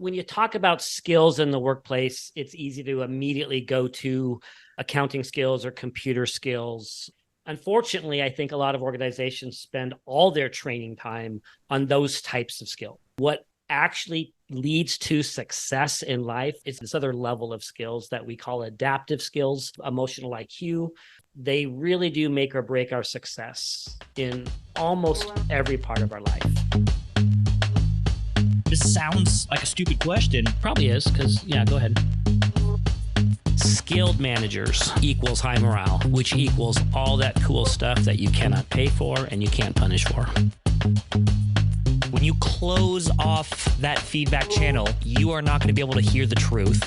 when you talk about skills in the workplace, it's easy to immediately go to accounting skills or computer skills. Unfortunately, I think a lot of organizations spend all their training time on those types of skills. What actually leads to success in life is this other level of skills that we call adaptive skills, emotional IQ. They really do make or break our success in almost every part of our life. This sounds like a stupid question. Probably is, because, go ahead. Skilled managers equals high morale, which equals all that cool stuff that you cannot pay for and you can't punish for. When you close off that feedback channel, you are not going to be able to hear the truth.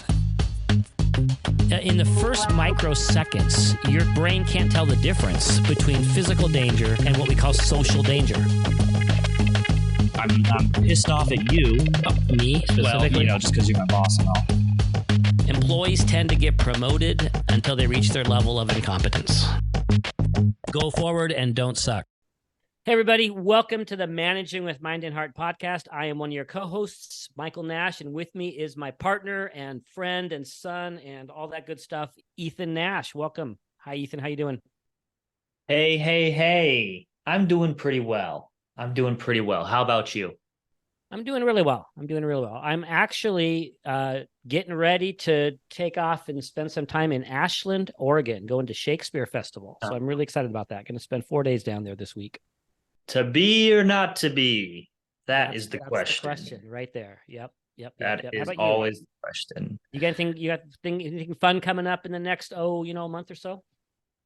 In the first microseconds, your brain can't tell the difference between physical danger and what we call social danger. I'm pissed off at you. Me specifically? Well, just because you're my boss and all. Employees tend to get promoted until they reach their level of incompetence. Go forward and don't suck. Hey, everybody. Welcome to the Managing with Mind and Heart podcast. I am one of your co-hosts, Michael Nash, and with me is my partner and friend and son and all that good stuff, Ethan Nash. Welcome. Hi, Ethan. How you doing? Hey. I'm doing pretty well. How about you? I'm doing really well. I'm actually getting ready to take off and spend some time in Ashland, Oregon, going to Shakespeare Festival. So I'm really excited about that. Going to spend 4 days down there this week. To be or not to be? That's the question. The question right there. Yep. That is always the question. You got anything fun coming up in the next, month or so?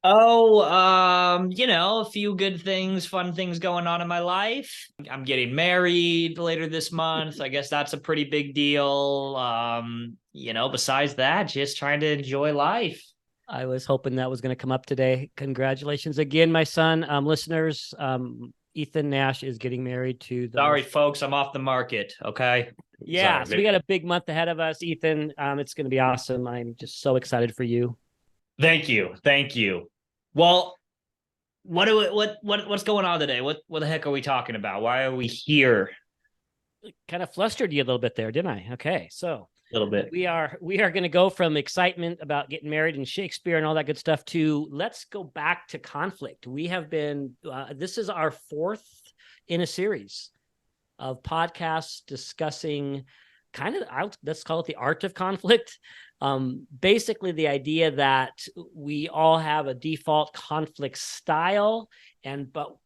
A few good things, fun things going on in my life. I'm getting married later this month. I guess that's a pretty big deal. Besides that, just trying to enjoy life. I was hoping that was going to come up today. Congratulations again, my son. Listeners, Ethan Nash is getting married to the... Sorry, folks, I'm off the market, okay? Yeah, so we got a big month ahead of us, Ethan. It's going to be awesome. I'm just so excited for you. Thank you. Well, what's going on today? What the heck are we talking about? Why are we here? Kind of flustered you a little bit there, didn't I? Okay, so a little bit. We are going to go from excitement about getting married and Shakespeare and all that good stuff to let's go back to conflict. We have been this is our fourth in a series of podcasts discussing let's call it the art of conflict. Basically the idea that we all have a default conflict style, but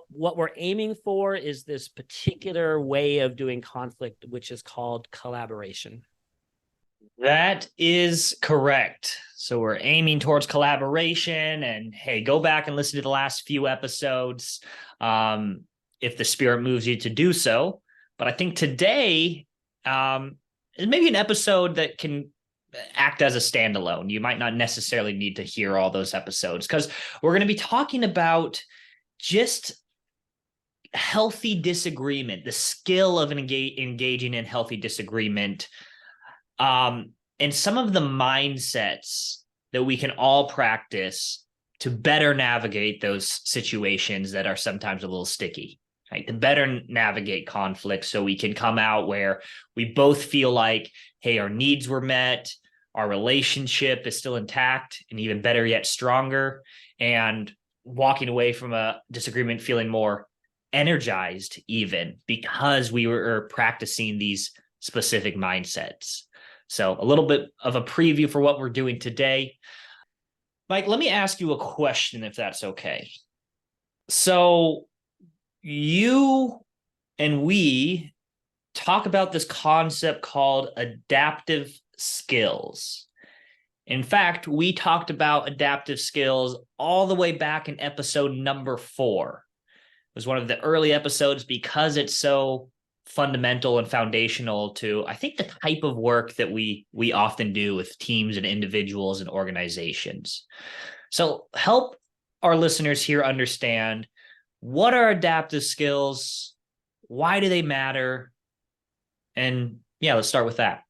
what we're aiming for is this particular way of doing conflict, which is called collaboration. That is correct. So we're aiming towards collaboration, and hey, go back and listen to the last few episodes if the spirit moves you to do so. But I think today is maybe an episode that can act as a standalone. You might not necessarily need to hear all those episodes because we're going to be talking about just healthy disagreement, the skill of engaging in healthy disagreement, and some of the mindsets that we can all practice to better navigate those situations that are sometimes a little sticky, right? To better navigate conflict so we can come out where we both feel like, hey, our needs were met, our relationship is still intact, and even better yet, stronger, and walking away from a disagreement feeling more energized even because we were practicing these specific mindsets. So a little bit of a preview for what we're doing today. Mike, let me ask you a question if that's okay. So you and we talk about this concept called adaptive skills. In fact, we talked about adaptive skills all the way back in episode number 4. It was one of the early episodes because it's so fundamental and foundational to, I think, the type of work that we often do with teams and individuals and organizations. So help our listeners here understand, what are adaptive skills? Why do they matter? And let's start with that.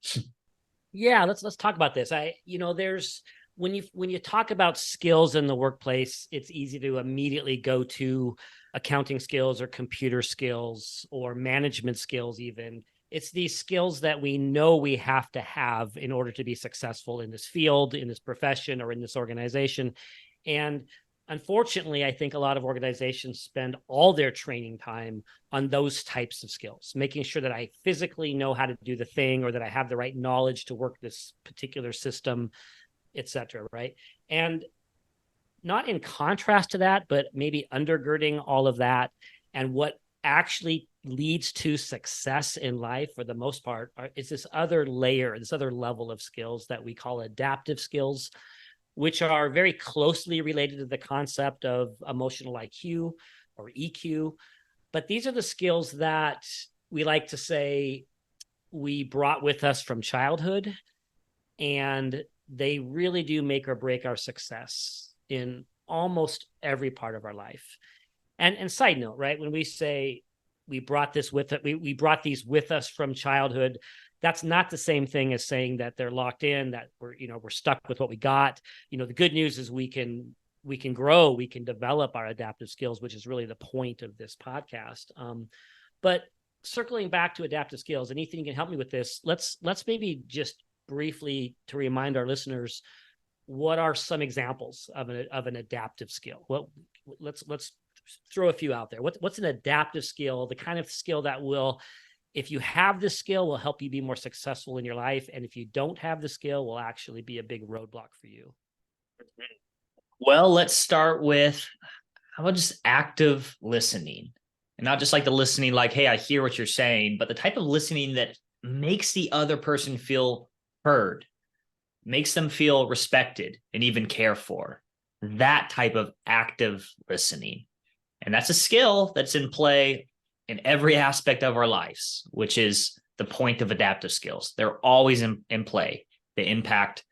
Yeah, let's talk about this. There's when you talk about skills in the workplace, it's easy to immediately go to accounting skills or computer skills or management skills even. It's these skills that we know we have to have in order to be successful in this field, in this profession, or in this organization. And unfortunately, I think a lot of organizations spend all their training time on those types of skills, making sure that I physically know how to do the thing, or that I have the right knowledge to work this particular system, et cetera, right? And not in contrast to that, but maybe undergirding all of that, and what actually leads to success in life for the most part is this other layer, this other level of skills that we call adaptive skills, which are very closely related to the concept of emotional IQ or EQ. But these are the skills that we like to say we brought with us from childhood, and they really do make or break our success in almost every part of our life. And side note, right? When we say we brought this with it, we brought these with us from childhood, that's not the same thing as saying that they're locked in, that we're stuck with what we got. The good news is we can grow, we can develop our adaptive skills, which is really the point of this podcast. But circling back to adaptive skills, and Ethan, you can help me with this. Let's maybe just briefly, to remind our listeners, what are some examples of an adaptive skill? Well, let's throw a few out there. What's an adaptive skill? The kind of skill that will, if you have the skill, will help you be more successful in your life, and if you don't have the skill, will actually be a big roadblock for you. Well, let's start with, how about just active listening? And not just like the listening, like, hey, I hear what you're saying, but the type of listening that makes the other person feel heard, makes them feel respected and even cared for. That type of active listening. And that's a skill that's in play in every aspect of our lives, which is the point of adaptive skills. They're always in play. They impact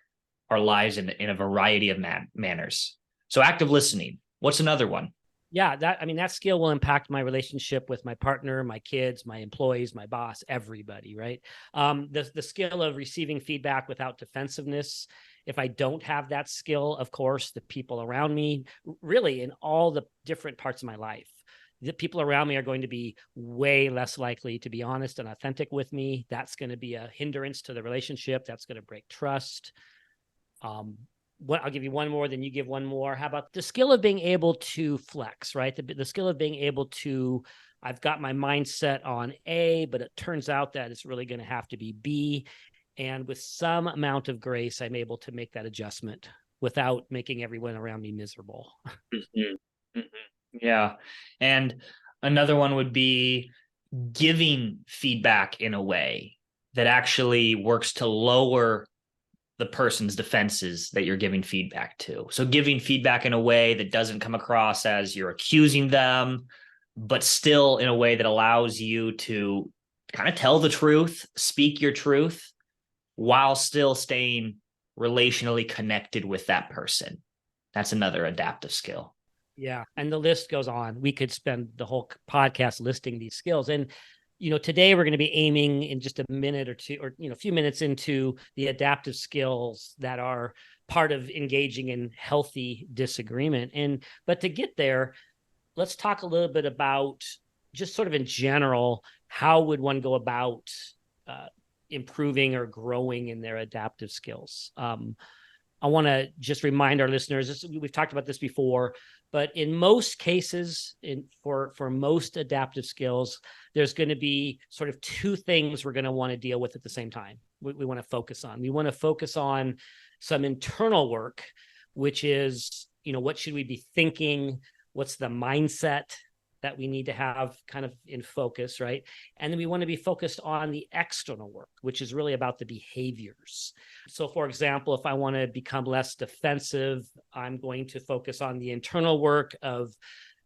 our lives in a variety of manners. So active listening. What's another one? Yeah, that skill will impact my relationship with my partner, my kids, my employees, my boss, everybody, right? The skill of receiving feedback without defensiveness. If I don't have that skill, of course, the people around me, really in all the different parts of my life, the people around me are going to be way less likely to be honest and authentic with me. That's going to be a hindrance to the relationship. That's going to break trust. I'll give you one more, then you give one more. How about the skill of being able to flex, right? The skill of being able to, I've got my mindset on A, but it turns out that it's really going to have to be B. And with some amount of grace, I'm able to make that adjustment without making everyone around me miserable. Mm-hmm. Mm-hmm. Yeah. And another one would be giving feedback in a way that actually works to lower the person's defenses that you're giving feedback to. So giving feedback in a way that doesn't come across as you're accusing them, but still in a way that allows you to kind of tell the truth, speak your truth, while still staying relationally connected with that person. That's another adaptive skill. Yeah. And the list goes on. We could spend the whole podcast listing these skills. And, today we're going to be aiming in just a minute or two, or, a few minutes into the adaptive skills that are part of engaging in healthy disagreement. But to get there, let's talk a little bit about just sort of in general, how would one go about improving or growing in their adaptive skills? I want to just remind our listeners, we've talked about this before, but in most cases, for most adaptive skills, there's going to be sort of two things we're going to want to deal with at the same time. We want to focus on. We want to focus on some internal work, which is, what should we be thinking? What's the mindset that we need to have kind of in focus, right? And then we want to be focused on the external work, which is really about the behaviors. So for example, if I want to become less defensive, I'm going to focus on the internal work of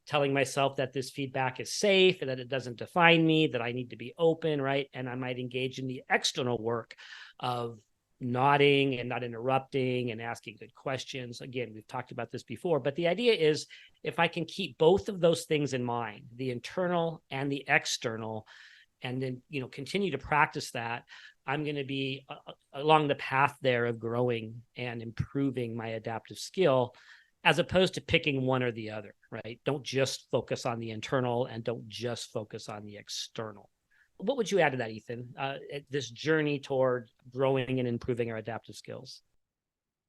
telling myself that this feedback is safe and that it doesn't define me, that I need to be open, right? And I might engage in the external work of nodding and not interrupting and asking good questions. Again, we've talked about this before, but the idea is if I can keep both of those things in mind, the internal and the external, and then, continue to practice that, I'm going to be along the path there of growing and improving my adaptive skill, as opposed to picking one or the other, right? Don't just focus on the internal and don't just focus on the external. what would you add to that, Ethan? This journey toward growing and improving our adaptive skills.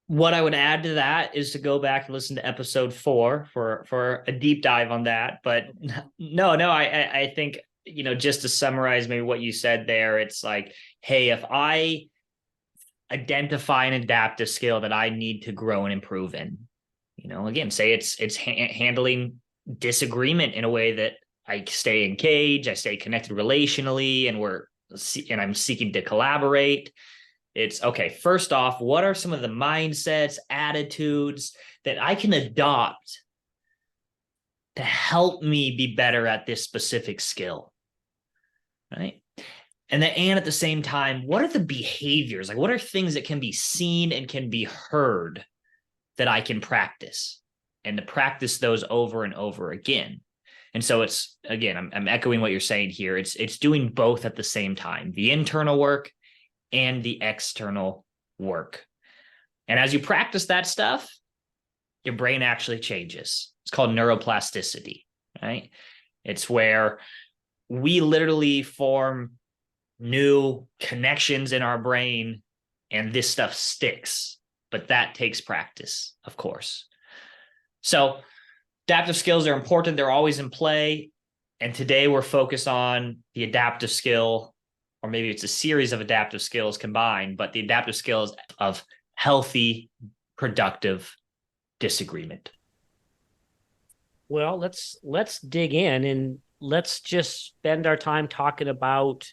What I would add to that is to go back and listen to episode 4 for a deep dive on that. But no, I think, just to summarize maybe what you said there, it's like, hey, if I identify an adaptive skill that I need to grow and improve in, again, say it's handling disagreement in a way that I stay engaged, I stay connected relationally, and I'm seeking to collaborate. It's okay. First off, what are some of the mindsets, attitudes that I can adopt to help me be better at this specific skill? Right. And at the same time, what are the behaviors? Like, what are things that can be seen and can be heard that I can practice, and to practice those over and over again? And so it's, again, I'm echoing what you're saying here. It's doing both at the same time, the internal work and the external work. And as you practice that stuff, your brain actually changes. It's called neuroplasticity, right? It's where we literally form new connections in our brain, and this stuff sticks. But that takes practice, of course. So adaptive skills are important. They're always in play. And today we're focused on the adaptive skill, or maybe it's a series of adaptive skills combined, but the adaptive skills of healthy, productive disagreement. Well, let's dig in, and let's just spend our time talking about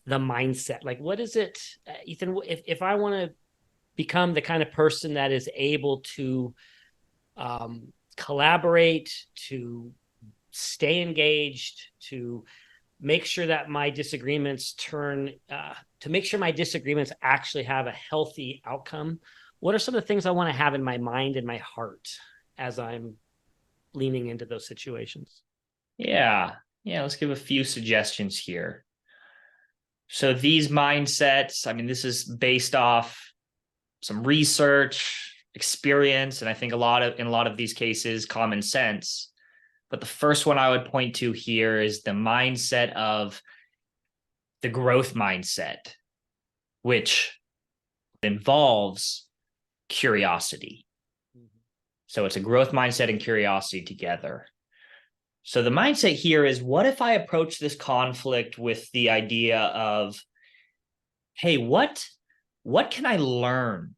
the mindset. Like, what is it, Ethan, if I want to become the kind of person that is able to collaborate, to stay engaged, to make sure that my disagreements to make sure my disagreements actually have a healthy outcome, what are some of the things I want to have in my mind and my heart as I'm leaning into those situations? Yeah, let's give a few suggestions here. So these mindsets, I mean, this is based off some research, experience, and I think in a lot of these cases, common sense. But the first one I would point to here is the mindset of the growth mindset, which involves curiosity. So it's a growth mindset and curiosity together. So the mindset here is, what if I approach this conflict with the idea of, hey, what can I learn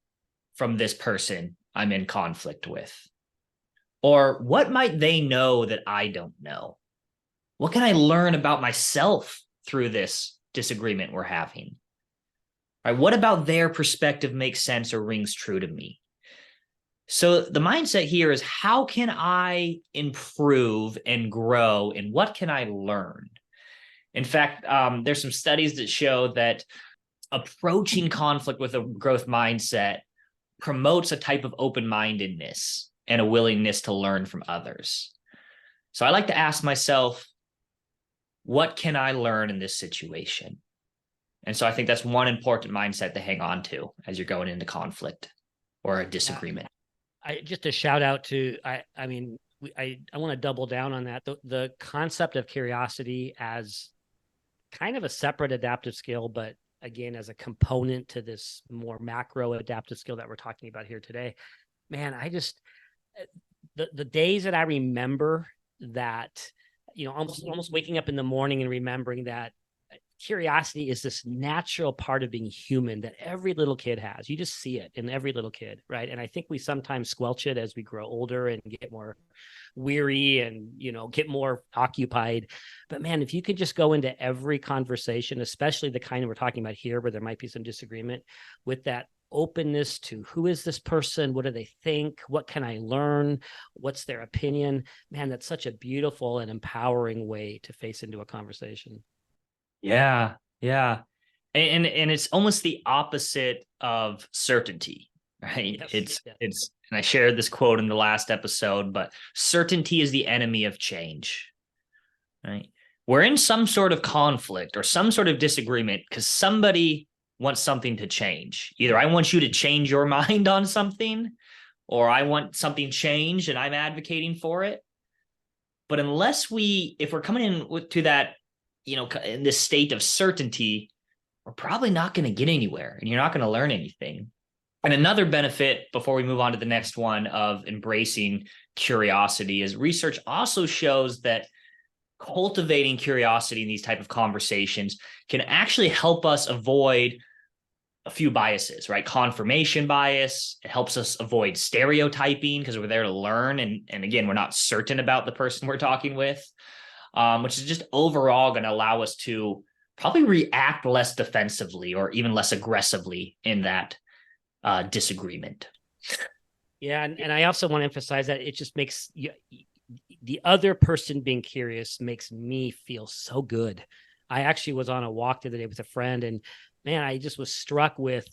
from this person I'm in conflict with? Or what might they know that I don't know? What can I learn about myself through this disagreement we're having? All right, what about their perspective makes sense or rings true to me? So the mindset here is, how can I improve and grow, and what can I learn? In fact, there's some studies that show that approaching conflict with a growth mindset promotes a type of open-mindedness and a willingness to learn from others. So I like to ask myself, what can I learn in this situation? And so I think that's one important mindset to hang on to as you're going into conflict or a disagreement. Just a shout out to, I want to double down on that. The concept of curiosity as kind of a separate adaptive skill, but again, as a component to this more macro adaptive skill that we're talking about here today. Man, the days that I remember that, almost waking up in the morning and remembering that curiosity is this natural part of being human that every little kid has. You just see it in every little kid, right? And I think we sometimes squelch it as we grow older and get more weary and, get more occupied. But man, if you could just go into every conversation, especially the kind we're talking about here, where there might be some disagreement, with that openness to, who is this person? What do they think? What can I learn? What's their opinion? Man, that's such a beautiful and empowering way to face into a conversation. Yeah. And it's almost the opposite of certainty, right? Yes. It's, and I shared this quote in the last episode, but certainty is the enemy of change, right? We're in some sort of conflict or some sort of disagreement because somebody wants something to change. Either I want you to change your mind on something, or I want something changed and I'm advocating for it. But if we're coming in to that in this state of certainty, we're probably not going to get anywhere and you're not going to learn anything. And another benefit before we move on to the next one of embracing curiosity is research also shows that cultivating curiosity in these type of conversations can actually help us avoid a few biases, right? Confirmation bias. It helps us avoid stereotyping because we're there to learn. And again, we're not certain about the person we're talking with, which is just overall going to allow us to probably react less defensively or even less aggressively in that disagreement. Yeah. And I also want to emphasize that it just makes the other person being curious makes me feel so good. I actually was on a walk the other day with a friend, and man, I just was struck with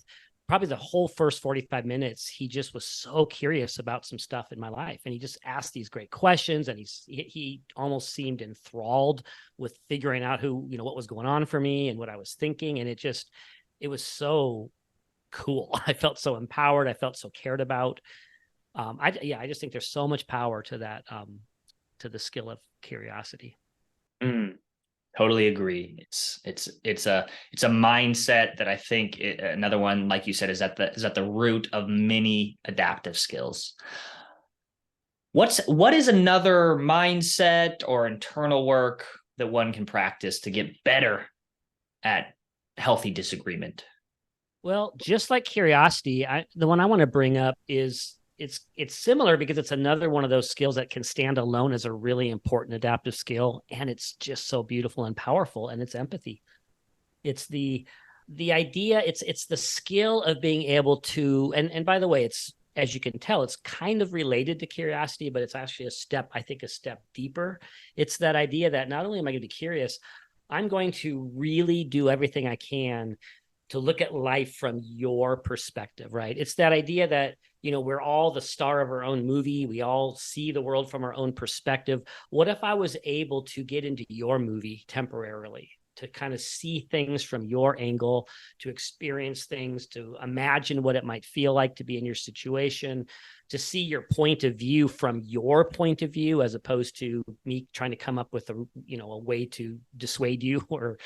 probably the whole first 45 minutes. He just was so curious about some stuff in my life. And he just asked these great questions, and he almost seemed enthralled with figuring out what was going on for me and what I was thinking. And it was so cool. I felt so empowered. I felt so cared about. I just think there's so much power to that, to the skill of curiosity. Totally agree. It's a mindset that I think another one, like you said, is at the root of many adaptive skills. What is another mindset or internal work that one can practice to get better at healthy disagreement? Well, just like curiosity, the one I want to bring up is it's similar because it's another one of those skills that can stand alone as a really important adaptive skill, and it's just so beautiful and powerful, and it's empathy. It's the idea, it's the skill of being able to, and by the way, it's, as you can tell, it's kind of related to curiosity, but it's actually a step deeper. It's that idea that not only am I going to be curious, I'm going to really do everything I can to look at life from your perspective, right? It's that idea that, we're all the star of our own movie. We all see the world from our own perspective. What if I was able to get into your movie temporarily, to kind of see things from your angle, to experience things, to imagine what it might feel like to be in your situation, to see your point of view from your point of view, as opposed to me trying to come up with a way to dissuade you or,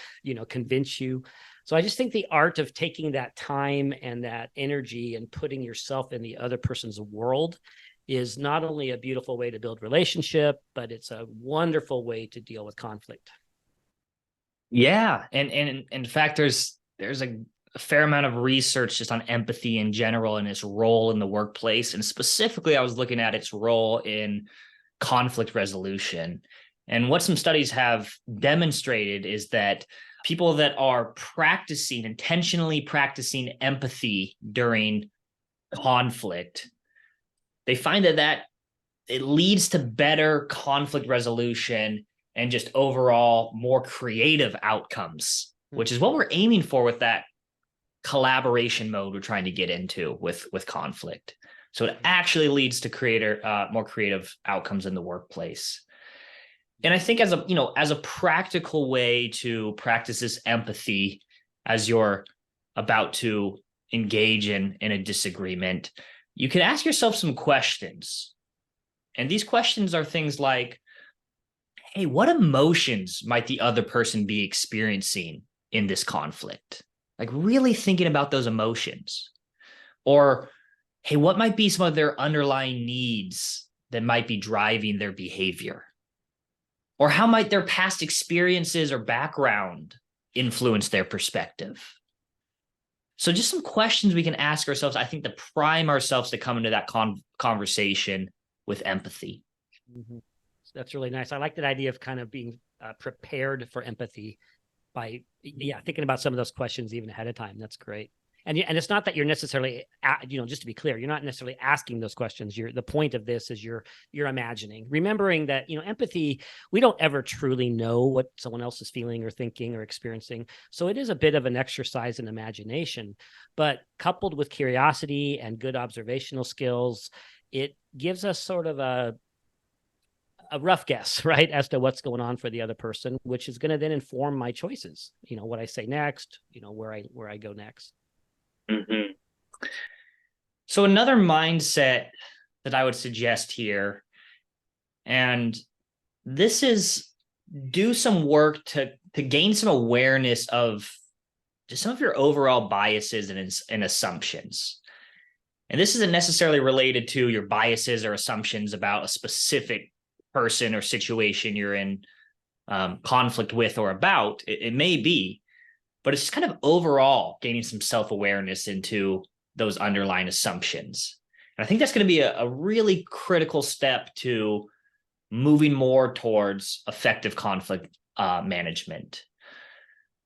convince you. So I just think the art of taking that time and that energy and putting yourself in the other person's world is not only a beautiful way to build relationship, but it's a wonderful way to deal with conflict. Yeah. And in fact, there's a fair amount of research just on empathy in general and its role in the workplace. And specifically, I was looking at its role in conflict resolution. And what some studies have demonstrated is that people that are intentionally practicing empathy during conflict, they find that it leads to better conflict resolution and just overall more creative outcomes, which is what we're aiming for with that collaboration mode we're trying to get into with conflict. So it actually leads to more creative outcomes in the workplace. And I think as a practical way to practice this empathy as you're about to engage in a disagreement, you can ask yourself some questions. And these questions are things like, hey, what emotions might the other person be experiencing in this conflict? Like really thinking about those emotions. Or, hey, what might be some of their underlying needs that might be driving their behavior? Or how might their past experiences or background influence their perspective? So just some questions we can ask ourselves, I think, to prime ourselves to come into that conversation with empathy. Mm-hmm. That's really nice. I like that idea of kind of being prepared for empathy by thinking about some of those questions even ahead of time. That's great. And it's not that you're necessarily, just to be clear, you're not necessarily asking those questions. The point of this is you're imagining, remembering that, empathy, we don't ever truly know what someone else is feeling or thinking or experiencing. So it is a bit of an exercise in imagination, but coupled with curiosity and good observational skills, it gives us sort of a rough guess, right, as to what's going on for the other person, which is going to then inform my choices, what I say next, where I go next. Mm-hmm. So another mindset that I would suggest here, and this is do some work to to gain some awareness of just some of your overall biases and assumptions. And this isn't necessarily related to your biases or assumptions about a specific person or situation you're in conflict with or about. It may be, but it's just kind of overall gaining some self-awareness into those underlying assumptions. And I think that's going to be a really critical step to moving more towards effective conflict management.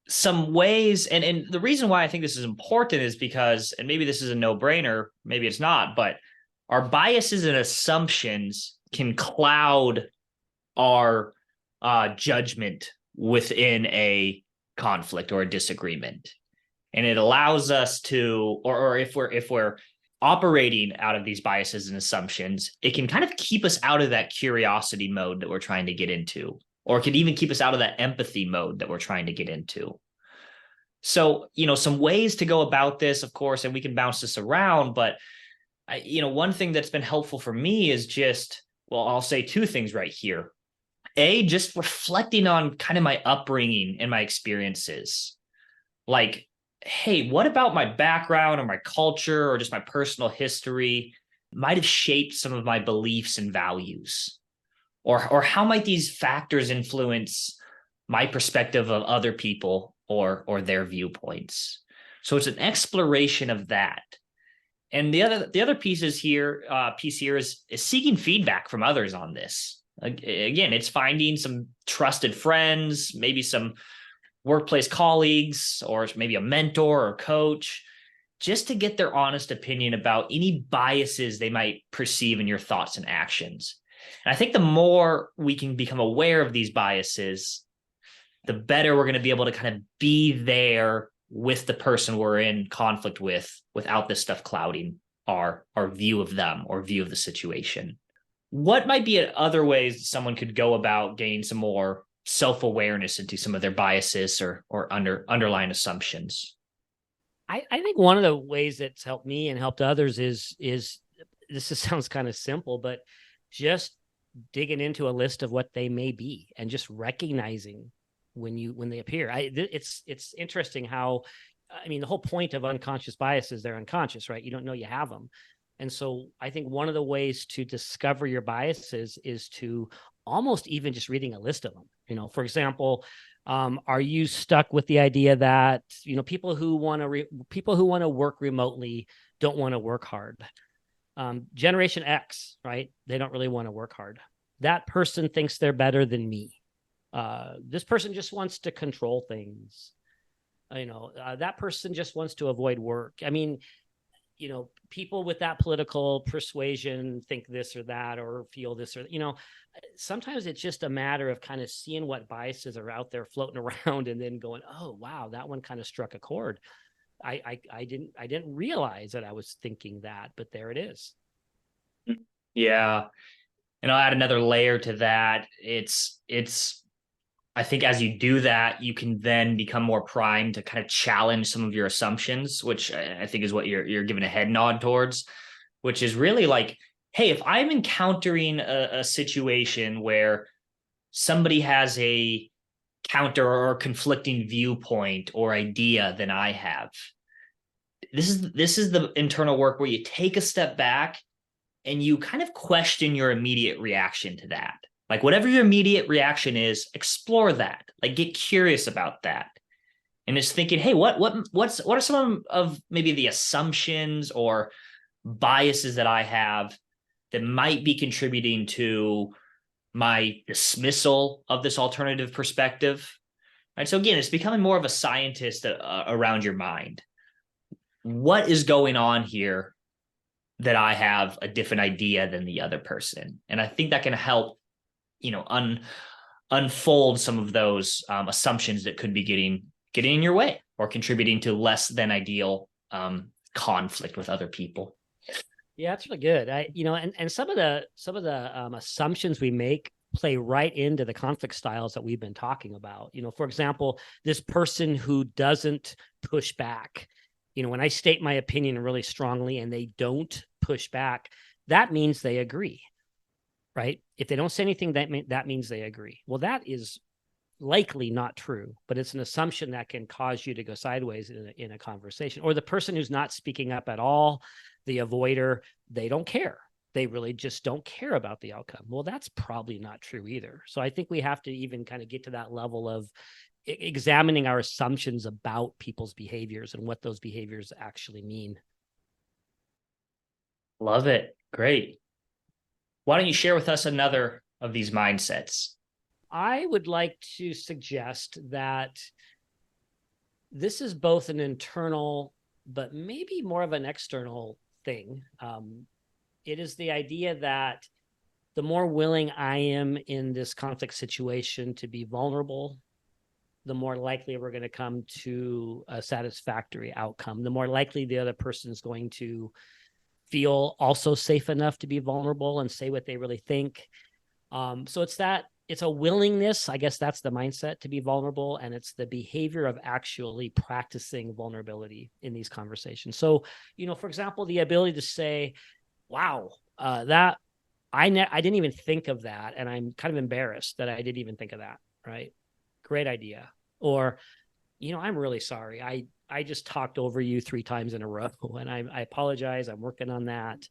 Some ways, and the reason why I think this is important is because, and maybe this is a no-brainer, maybe it's not, but our biases and assumptions can cloud our judgment within a conflict or a disagreement. And it allows us to, or if we're operating out of these biases and assumptions, it can kind of keep us out of that curiosity mode that we're trying to get into, or it could even keep us out of that empathy mode that we're trying to get into. So, some ways to go about this, of course, and we can bounce this around, but one thing that's been helpful for me is just, well, I'll say two things right here. Just reflecting on kind of my upbringing and my experiences. Like, hey, what about my background or my culture or just my personal history might have shaped some of my beliefs and values? Or how might these factors influence my perspective of other people or their viewpoints? So it's an exploration of that. And the other piece here is seeking feedback from others on this. Again, it's finding some trusted friends, maybe some workplace colleagues, or maybe a mentor or coach, just to get their honest opinion about any biases they might perceive in your thoughts and actions. And I think the more we can become aware of these biases, the better we're going to be able to kind of be there with the person we're in conflict with, without this stuff clouding our view of them or view of the situation. What might be other ways someone could go about gaining some more self-awareness into some of their biases or underlying assumptions? I think one of the ways that's helped me and helped others is sounds kind of simple, but just digging into a list of what they may be and just recognizing when they appear. It's interesting how, the whole point of unconscious bias is they're unconscious, right? You don't know you have them. And so I think one of the ways to discover your biases is to almost even just reading a list of them. For example, are you stuck with the idea that, people who want to work remotely don't want to work hard? Generation X, right? They don't really want to work hard. That person thinks they're better than me. This person just wants to control things. That person just wants to avoid work. People with that political persuasion think this or that, or feel this, or, sometimes it's just a matter of kind of seeing what biases are out there floating around and then going, oh, wow, that one kind of struck a chord. I didn't realize that I was thinking that, but there it is. Yeah. And I'll add another layer to that. I think as you do that, you can then become more primed to kind of challenge some of your assumptions, which I think is what you're giving a head nod towards, which is really like, hey, if I'm encountering a situation where somebody has a counter or conflicting viewpoint or idea than I have, this is the internal work where you take a step back and you kind of question your immediate reaction to that. Like, whatever your immediate reaction is, explore that. Like, get curious about that. And just thinking, hey, what are some of maybe the assumptions or biases that I have that might be contributing to my dismissal of this alternative perspective? Right. So again, it's becoming more of a scientist around your mind. What is going on here that I have a different idea than the other person? And I think that can help unfold some of those assumptions that could be getting in your way or contributing to less than ideal conflict with other people. Yeah, that's really good. And some of the assumptions we make play right into the conflict styles that we've been talking about. For example, this person who doesn't push back. When I state my opinion really strongly and they don't push back, that means they agree. Right? If they don't say anything, that means they agree. Well, that is, likely not true, but it's an assumption that can cause you to go sideways in a conversation. Or the person who's not speaking up at all, the avoider, they don't care. They really just don't care about the outcome. Well, that's probably not true either. So I think we have to even kind of get to that level of examining our assumptions about people's behaviors and what those behaviors actually mean. Love it. Great. Why don't you share with us another of these mindsets? I would like to suggest that this is both an internal, but maybe more of an external thing. It is the idea that the more willing I am in this conflict situation to be vulnerable, the more likely we're going to come to a satisfactory outcome. The more likely the other person is going to feel also safe enough to be vulnerable and say what they really think. So it's a willingness, I guess that's the mindset, to be vulnerable. And it's the behavior of actually practicing vulnerability in these conversations. So, for example, the ability to say, wow, that I didn't even think of that. And I'm kind of embarrassed that I didn't even think of that. Right. Great idea. Or, I'm really sorry. I just talked over you 3 times in a row and I apologize. I'm working on that.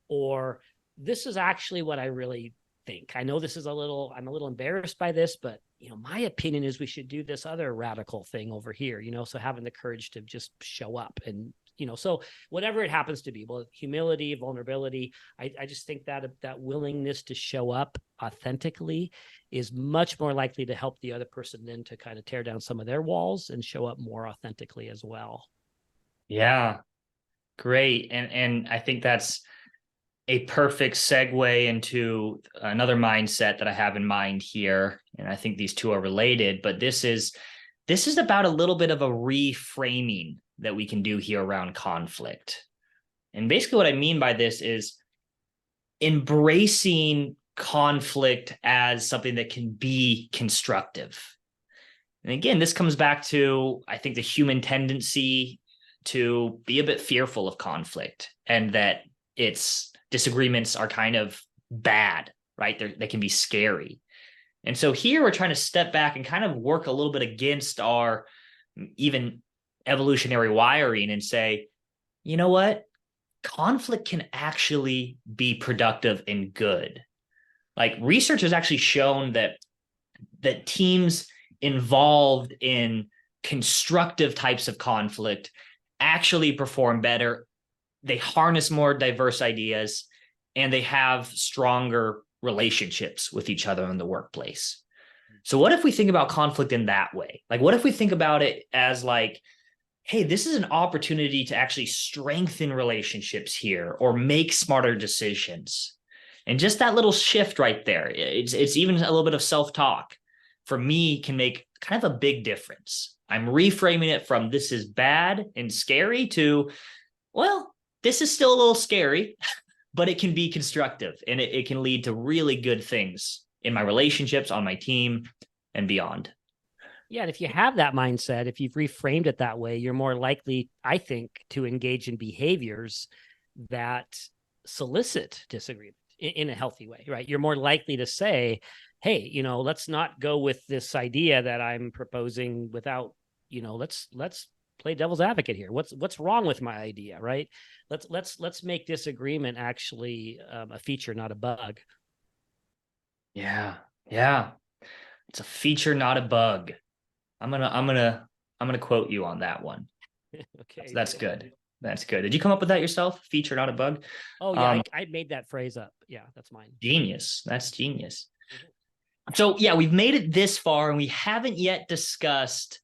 Or this is actually what I really think. I know this is I'm a little embarrassed by this, but my opinion is we should do this other radical thing over here, so having the courage to just show up and, so whatever it happens to be, well, humility, vulnerability, I just think that willingness to show up authentically is much more likely to help the other person then to kind of tear down some of their walls and show up more authentically as well. Yeah, great. And I think that's a perfect segue into another mindset that I have in mind here. And I think these two are related, but this is about a little bit of a reframing that we can do here around conflict. And basically what I mean by this is embracing conflict as something that can be constructive. And again, this comes back to, I think, the human tendency to be a bit fearful of conflict and that its disagreements are kind of bad, right? They can be scary. And so here we're trying to step back and kind of work a little bit against our even evolutionary wiring and say, you know what? Conflict can actually be productive and good. Like research has actually shown that teams involved in constructive types of conflict actually perform better. They harness more diverse ideas and they have stronger relationships with each other in the workplace. So what if we think about conflict in that way? Like, what if we think about it as like, hey, this is an opportunity to actually strengthen relationships here or make smarter decisions. And just that little shift right there, it's even a little bit of self-talk for me can make kind of a big difference. I'm reframing it from this is bad and scary to, well, this is still a little scary, but it can be constructive and it can lead to really good things in my relationships, on my team, and beyond. Yeah, and if you have that mindset, if you've reframed it that way, you're more likely, I think, to engage in behaviors that solicit disagreement in a healthy way, right? You're more likely to say, hey, let's not go with this idea that I'm proposing without, let's play devil's advocate here. What's wrong with my idea, right? Let's make disagreement actually a feature, not a bug. Yeah. It's a feature, not a bug. I'm gonna quote you on that one. Okay, that's good. That's good. Did you come up with that yourself? Feature, not a bug. Oh yeah, I made that phrase up. Yeah, that's mine. Genius. That's genius. So yeah, we've made it this far, and we haven't yet discussed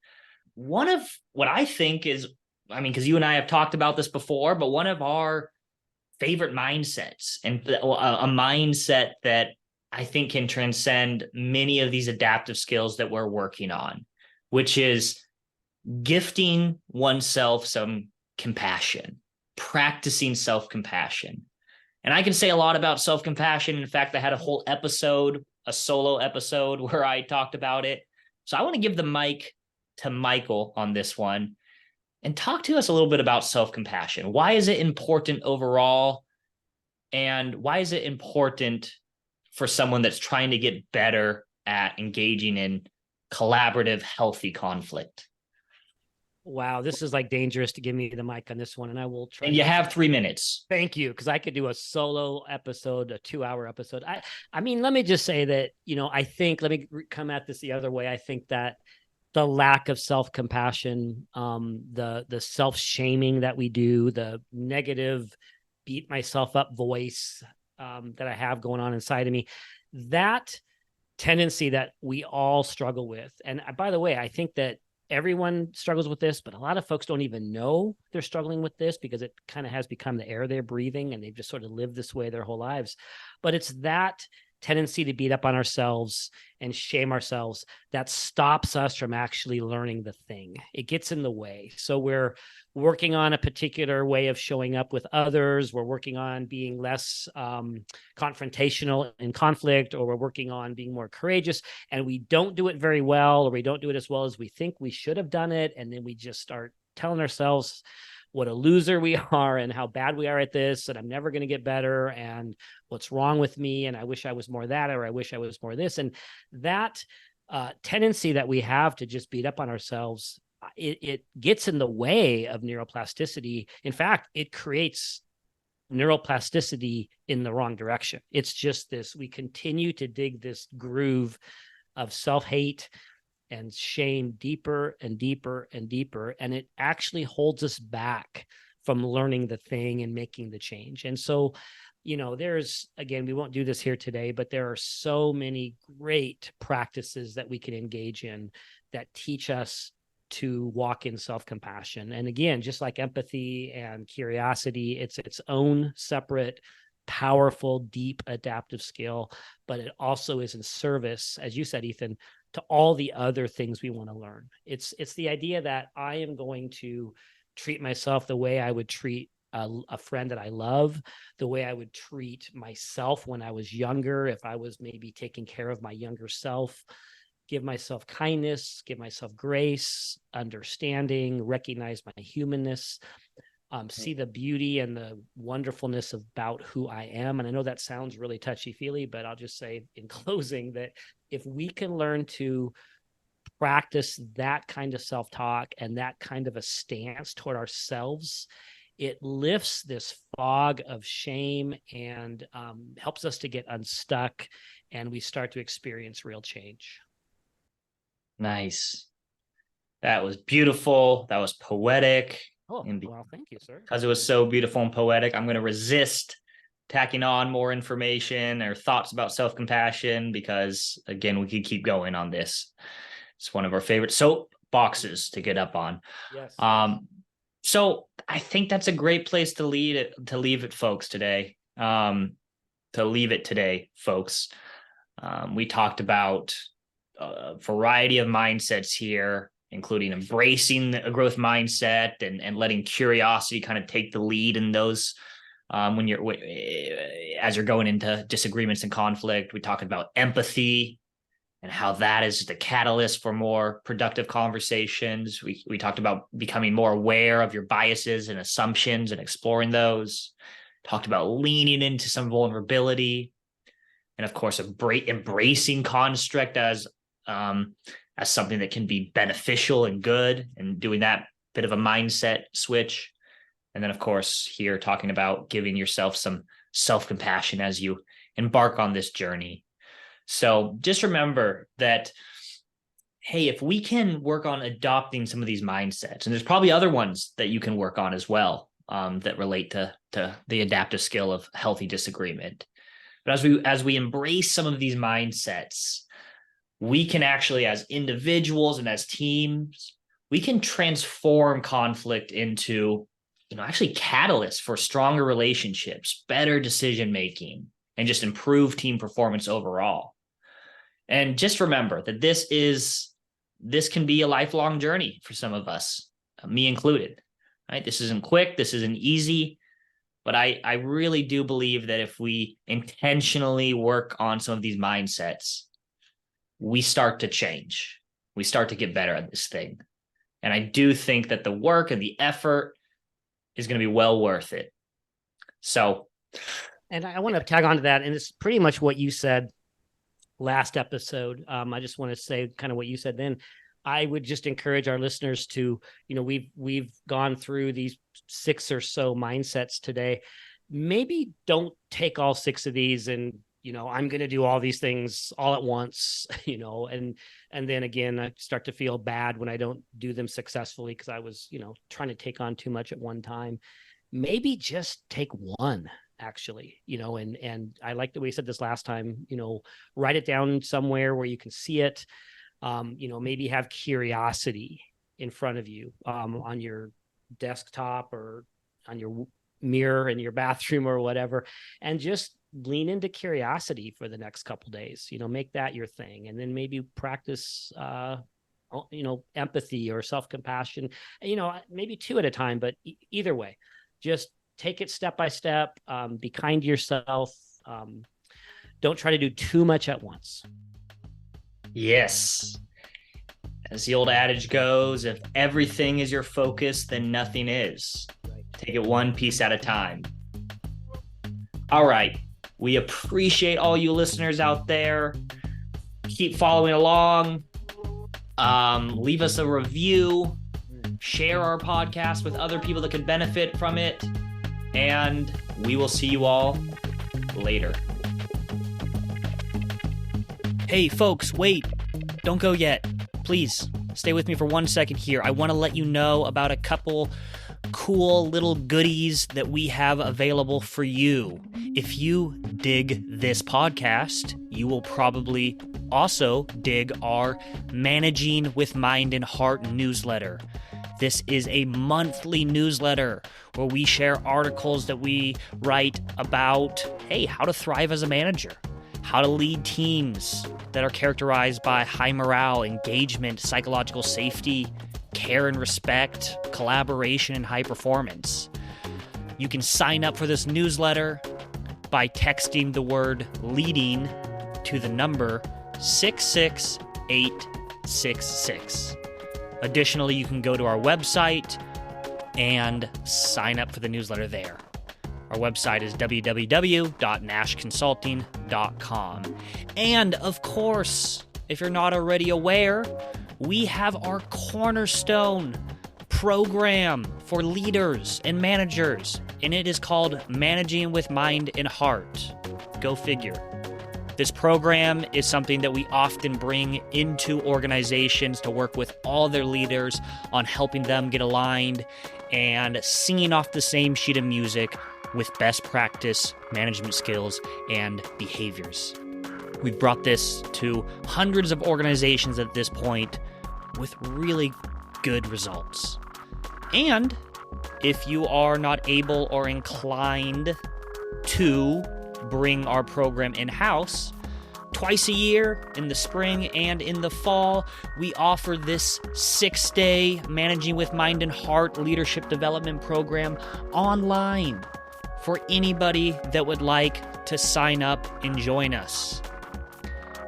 one of what I think is, because you and I have talked about this before, but one of our favorite mindsets, and a mindset that I think can transcend many of these adaptive skills that we're working on, which is gifting oneself some compassion, practicing self-compassion. And I can say a lot about self-compassion. In fact, I had a whole episode, a solo episode where I talked about it. So I want to give the mic to Michael on this one and talk to us a little bit about self-compassion. Why is it important overall? And why is it important for someone that's trying to get better at engaging in collaborative, healthy conflict? Wow, this is like dangerous to give me the mic on this one, and I will try. And you have 3 minutes. Thank you, because I could do a solo episode, a 2-hour episode. I mean, let me just say that, I think, let me come at this the other way. I think that the lack of self-compassion, the self-shaming that we do, the negative beat myself up voice that I have going on inside of me, that tendency that we all struggle with. And by the way, I think that everyone struggles with this, but a lot of folks don't even know they're struggling with this because it kind of has become the air they're breathing, and they've just sort of lived this way their whole lives. But it's that tendency to beat up on ourselves and shame ourselves that stops us from actually learning the thing. It gets in the way. So we're working on a particular way of showing up with others. We're working on being less confrontational in conflict, or we're working on being more courageous, and we don't do it very well, or we don't do it as well as we think we should have done it. And then we just start telling ourselves what a loser we are and how bad we are at this, and I'm never going to get better, and what's wrong with me, and I wish I was more that, or I wish I was more this. And that tendency that we have to just beat up on ourselves, it gets in the way of neuroplasticity. In fact, it creates neuroplasticity in the wrong direction. It's just this, we continue to dig this groove of self-hate and shame deeper and deeper and deeper. And it actually holds us back from learning the thing and making the change. And so, there's, again, we won't do this here today, but there are so many great practices that we can engage in that teach us to walk in self-compassion. And again, just like empathy and curiosity, it's its own separate, powerful, deep adaptive skill, but it also is in service, as you said, Ethan, to all the other things we want to learn. It's the idea that I am going to treat myself the way I would treat a friend that I love, the way I would treat myself when I was younger, if I was maybe taking care of my younger self, give myself kindness, give myself grace, understanding, recognize my humanness, see the beauty and the wonderfulness about who I am. And I know that sounds really touchy-feely, but I'll just say in closing that if we can learn to practice that kind of self-talk and that kind of a stance toward ourselves, it lifts this fog of shame and helps us to get unstuck, and we start to experience real change. Nice. That was beautiful. That was poetic. Oh, well, thank you, sir. Because it was so beautiful and poetic, I'm going to resist tacking on more information or thoughts about self-compassion, because again, we could keep going on this. It's one of our favorite soap boxes to get up on. Yes. So I think that's a great place to leave it, folks, today. Folks. We talked about a variety of mindsets here, including embracing a growth mindset and letting curiosity kind of take the lead in those as you're going into disagreements and conflict. We talked about empathy and how that is the catalyst for more productive conversations. We talked about becoming more aware of your biases and assumptions and exploring those. Talked about leaning into some vulnerability, and of course, embracing construct as something that can be beneficial and good, and doing that bit of a mindset switch. And then, of course, here talking about giving yourself some self-compassion as you embark on this journey. So just remember that, hey, if we can work on adopting some of these mindsets, and there's probably other ones that you can work on as well that relate to the adaptive skill of healthy disagreement. But as we embrace some of these mindsets, we can actually, as individuals and as teams, we can transform conflict into, actually catalysts for stronger relationships, better decision-making, and just improve team performance overall. And just remember that this can be a lifelong journey for some of us, me included, right? This isn't quick, this isn't easy, but I really do believe that if we intentionally work on some of these mindsets, we start to change. We start to get better at this thing. And I do think that the work and the effort is going to be well worth it. So. And I want to tag on to that. And it's pretty much what you said last episode, I just want to say kind of what you said then. I would just encourage our listeners to, we've gone through these 6 or so mindsets today. Maybe don't take all 6 of these and, I'm going to do all these things all at once, and then again, I start to feel bad when I don't do them successfully because I was, trying to take on too much at one time. Maybe just take one, actually, and I like the way you said this last time, write it down somewhere where you can see it. Maybe have curiosity in front of you, on your desktop or on your mirror in your bathroom or whatever, and just lean into curiosity for the next couple days. Make that your thing, and then maybe practice empathy or self-compassion, maybe 2 at a time, but either way, just take it step by step. Be kind to yourself. Don't try to do too much at once. Yes. As the old adage goes, if everything is your focus, then nothing is. Right. Take it one piece at a time. All right. We appreciate all you listeners out there. Keep following along. Leave us a review. Share our podcast with other people that could benefit from it. And we will see you all later. Hey, folks, wait. Don't go yet. Please, stay with me for 1 second here. I want to let you know about a couple cool little goodies that we have available for you. If you dig this podcast, you will probably also dig our Managing with Mind and Heart newsletter. This is a monthly newsletter where we share articles that we write about, hey, how to thrive as a manager, how to lead teams that are characterized by high morale, engagement, psychological safety, care and respect, collaboration, and high performance. You can sign up for this newsletter by texting the word leading to the number 66866. Additionally, you can go to our website and sign up for the newsletter there. Our website is www.nashconsulting.com. And of course, if you're not already aware, we have our cornerstone program for leaders and managers, and it is called Managing with Mind and Heart. Go figure. This program is something that we often bring into organizations to work with all their leaders on helping them get aligned and singing off the same sheet of music with best practice management skills and behaviors. We've brought this to hundreds of organizations at this point with really good results. And if you are not able or inclined to bring our program in-house, twice a year, in the spring and in the fall, we offer this 6-day Managing with Mind and Heart leadership development program online for anybody that would like to sign up and join us.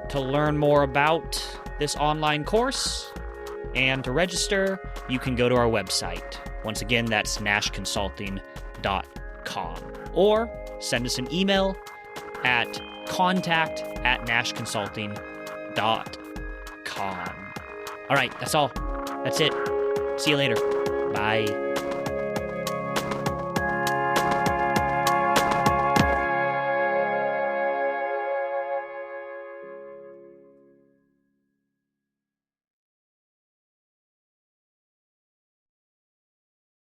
To learn more about this online course and to register, you can go to our website. Once again, that's nashconsulting.com. Or send us an email at contact@nashconsulting.com. All right, that's all. That's it. See you later. Bye.